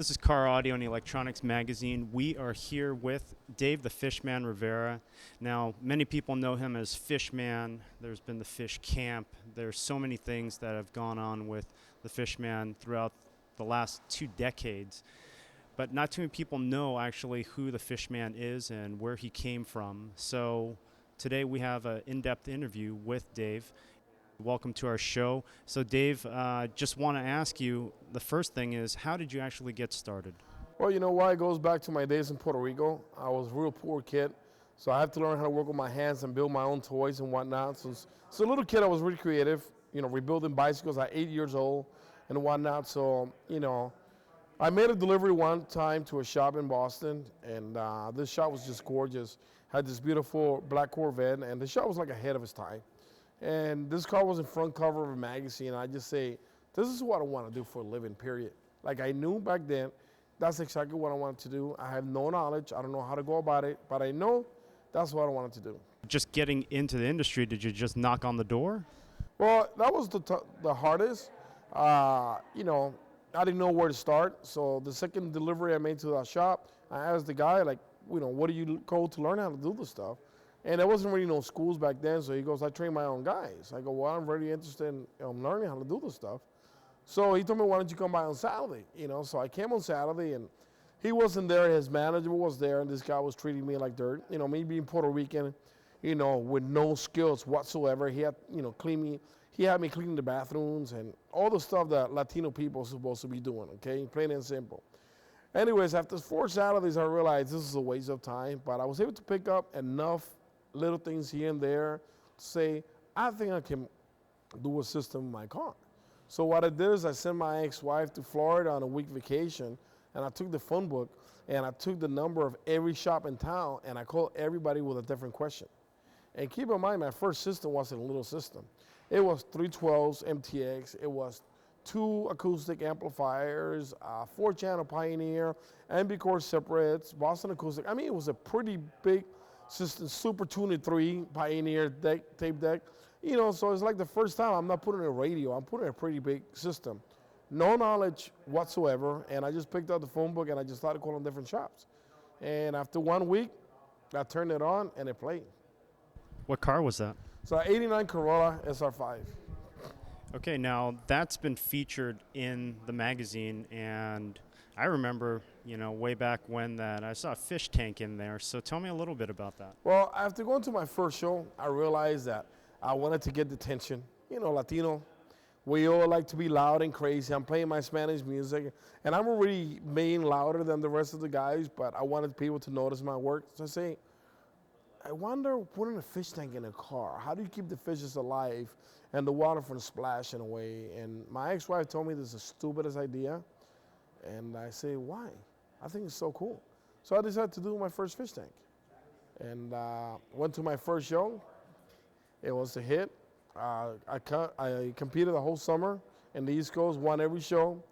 This is Car Audio and Electronics Magazine. We are here with Dave the Fishman Rivera. Now, many people know him as Fishman. There's been the Fish Camp. There's so many things that have gone on with the Fishman throughout the last 2 decades. But not too many people know actually who the Fishman is and where he came from. So today we have an in-depth interview with Dave. Welcome to our show. So Dave, just want to ask you, the first thing is, how did you actually get started? Well, you know why? It goes back to my days in Puerto Rico. I was a real poor kid, so I had to learn how to work with my hands and build my own toys and whatnot. So as a little kid, I was really creative, rebuilding bicycles at 8 years old and whatnot. So, I made a delivery one time to a shop in Boston, and this shop was just gorgeous. Had this beautiful black Corvette, and the shop was like ahead of its time. And this car was in front cover of a magazine, and I just say, this is what I want to do for a living, period. Like I knew back then, that's exactly what I wanted to do. I have no knowledge, I don't know how to go about it, but I know that's what I wanted to do. Just getting into the industry, did you just knock on the door? Well, that was the hardest. I didn't know where to start, so the second delivery I made to that shop, I asked the guy, like, what do you go to learn how to do this stuff? And there wasn't really no schools back then, so he goes, I train my own guys. I go, well, I'm really interested in learning how to do this stuff. So he told me, why don't you come by on Saturday? So I came on Saturday, and he wasn't there. His manager was there, and this guy was treating me like dirt. Me being Puerto Rican, with no skills whatsoever. He had, clean me. He had me cleaning the bathrooms and all the stuff that Latino people are supposed to be doing, okay? Plain and simple. Anyways, after 4 Saturdays, I realized this is a waste of time, but I was able to pick up enough little things here and there to say, I think I can do a system in my car. So what I did is I sent my ex-wife to Florida on a week vacation, and I took the phone book, and I took the number of every shop in town, and I called everybody with a different question. And keep in mind, my first system wasn't a little system. It was 312s MTX, it was 2 acoustic amplifiers, 4-channel Pioneer, MB Core separates, Boston Acoustic. I mean, it was a pretty big system, Super Tuner 3 Pioneer tape deck. So it's like the first time I'm not putting a radio, I'm putting a pretty big system. No knowledge whatsoever, and I just picked up the phone book and I just started calling different shops. And after 1 week, I turned it on and it played. What car was that? So 89 Corolla SR5. Okay, now that's been featured in the magazine, and I remember, way back when that I saw a fish tank in there. So tell me a little bit about that. Well, after going to my first show, I realized that I wanted to get the attention. Latino, we all like to be loud and crazy. I'm playing my Spanish music, and I'm already being louder than the rest of the guys, but I wanted people to notice my work. So I say, I wonder, putting a fish tank in a car, how do you keep the fishes alive and the water from splashing away? And my ex-wife told me this is the stupidest idea. And I say, why? I think it's so cool. So I decided to do my first fish tank. And went to my first show. It was a hit. I competed the whole summer in the East Coast, won every show.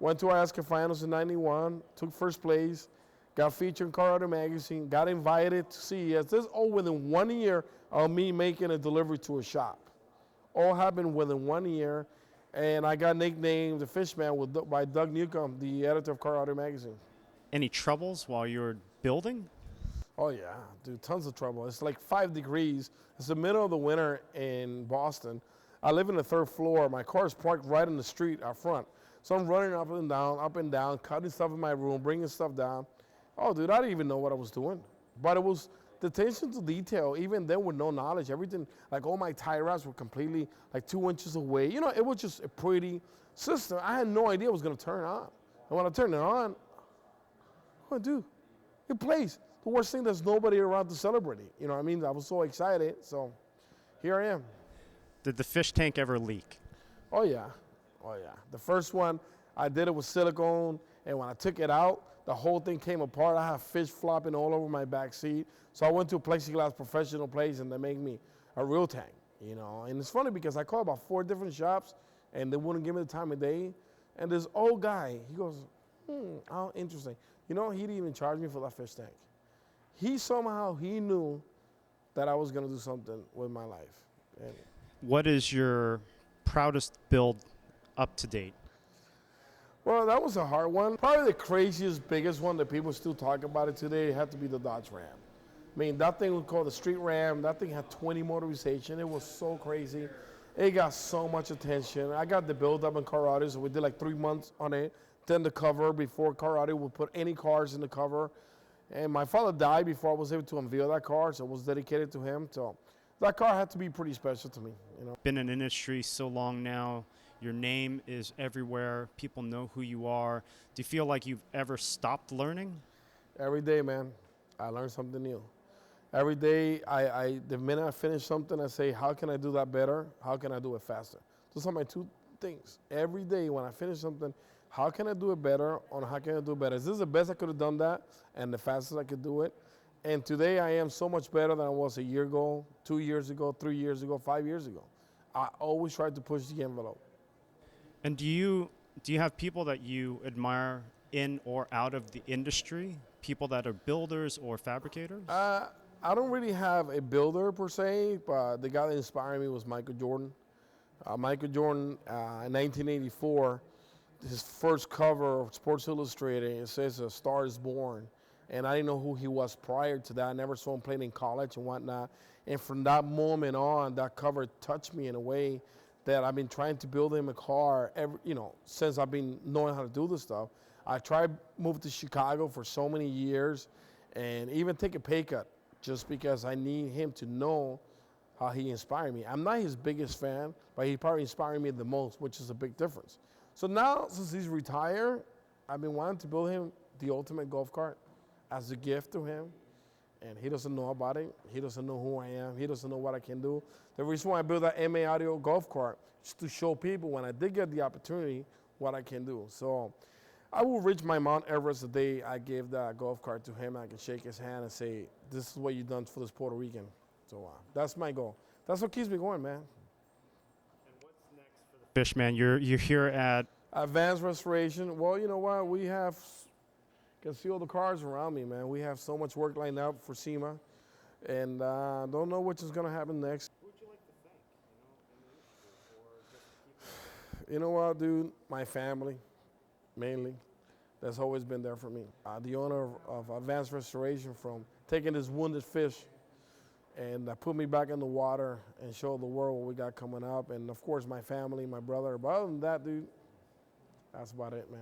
Went to Alaska Finals in '91, took first place, got featured in Car Audio Magazine, got invited to CES. This is all within 1 year of me making a delivery to a shop. All happened within 1 year. And I got nicknamed the Fishman by Doug Newcomb, the editor of Car Audio Magazine. Any troubles while you were building? Oh yeah, dude, tons of trouble. It's like 5 degrees. It's the middle of the winter in Boston. I live in the 3rd floor. My car is parked right in the street out front. So I'm running up and down, cutting stuff in my room, bringing stuff down. Oh, dude, I didn't even know what I was doing. But it was the attention to detail, even then with no knowledge, everything, like all my tie wraps were completely like 2 inches away. It was just a pretty system. I had no idea it was gonna turn on. And when I turned it on, what do I do? It plays. The worst thing, there's nobody around to celebrate it. I was so excited, so here I am. Did the fish tank ever leak? Oh yeah. The first one, I did it with silicone, and when I took it out, the whole thing came apart. I have fish flopping all over my back seat. So I went to a plexiglass professional place, and they made me a real tank, And it's funny because I called about 4 different shops, and they wouldn't give me the time of day. And this old guy, he goes, how interesting. He didn't even charge me for that fish tank. He knew that I was going to do something with my life. And what is your proudest build up to date? Well, that was a hard one. Probably the craziest, biggest one that people still talk about it today had to be the Dodge Ram. I mean, that thing was called the Street Ram. That thing had 20 motorization. It was so crazy. It got so much attention. I got the build up in Colorado, so we did like 3 months on it. Then the cover before Colorado would put any cars in the cover. And my father died before I was able to unveil that car, so it was dedicated to him. So that car had to be pretty special to me, you know. Been in the industry so long now. Your name is everywhere. People know who you are. Do you feel like you've ever stopped learning? Every day, man, I learn something new. Every day, the minute I finish something, I say, how can I do that better? How can I do it faster? Those are my two things. Every day when I finish something, how can I do it better? Or how can I do it better? Is this the best I could have done that and the fastest I could do it? And today I am so much better than I was a year ago, 2 years ago, 3 years ago, 5 years ago. I always try to push the envelope. And do you have people that you admire in or out of the industry? People that are builders or fabricators? I don't really have a builder per se, but the guy that inspired me was Michael Jordan. Michael Jordan, in 1984, his first cover of Sports Illustrated, it says "A Star is Born," and I didn't know who he was prior to that. I never saw him playing in college and whatnot. And from that moment on, that cover touched me in a way that I've been trying to build him a car since I've been knowing how to do this stuff. I tried moving to Chicago for so many years, and even take a pay cut just because I need him to know how he inspired me. I'm not his biggest fan, but he probably inspired me the most, which is a big difference. So now, since he's retired, I've been wanting to build him the ultimate golf cart as a gift to him, and he doesn't know about it. He doesn't know who I am. He doesn't know what I can do. The reason why I built that MA Audio golf cart is to show people when I did get the opportunity what I can do. So I will reach my Mount Everest the day I gave that golf cart to him. I can shake his hand and say, this is what you've done for this Puerto Rican. So that's my goal. That's what keeps me going, man. Fishman, you're here at Advanced Restoration. Well, you know what? We have, can see all the cars around me, man. We have so much work lined up for SEMA, and don't know which is going to happen next. Who would you like to thank, You know what, dude? My family, mainly. That's always been there for me. The owner of Advanced Restoration, from taking this wounded fish and put me back in the water and show the world what we got coming up. And of course, my family, my brother. But other than that, dude, that's about it, man.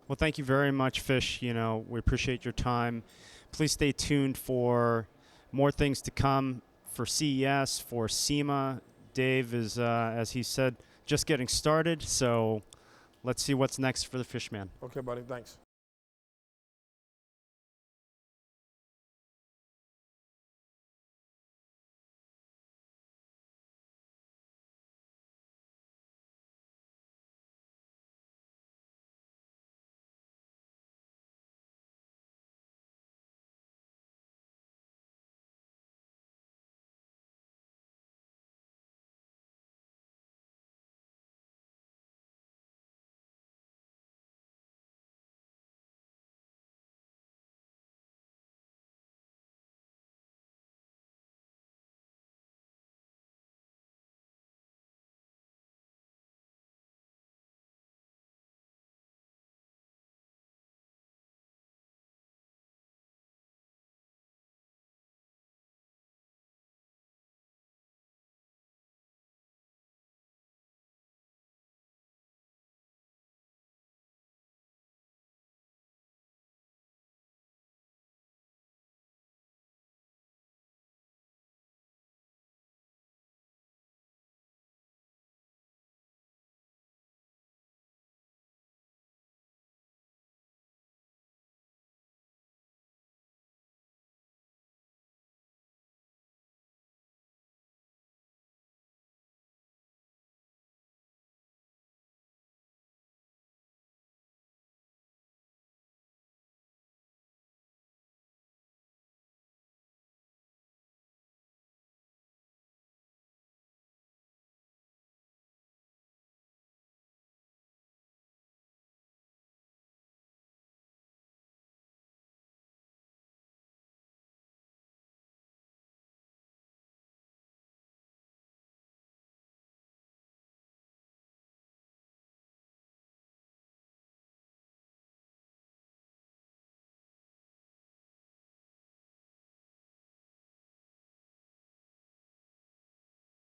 Well, thank you very much, Fish. We appreciate your time. Please stay tuned for more things to come for CES, for SEMA. Dave is, as he said, just getting started. So let's see what's next for the Fishman. Okay, buddy, thanks.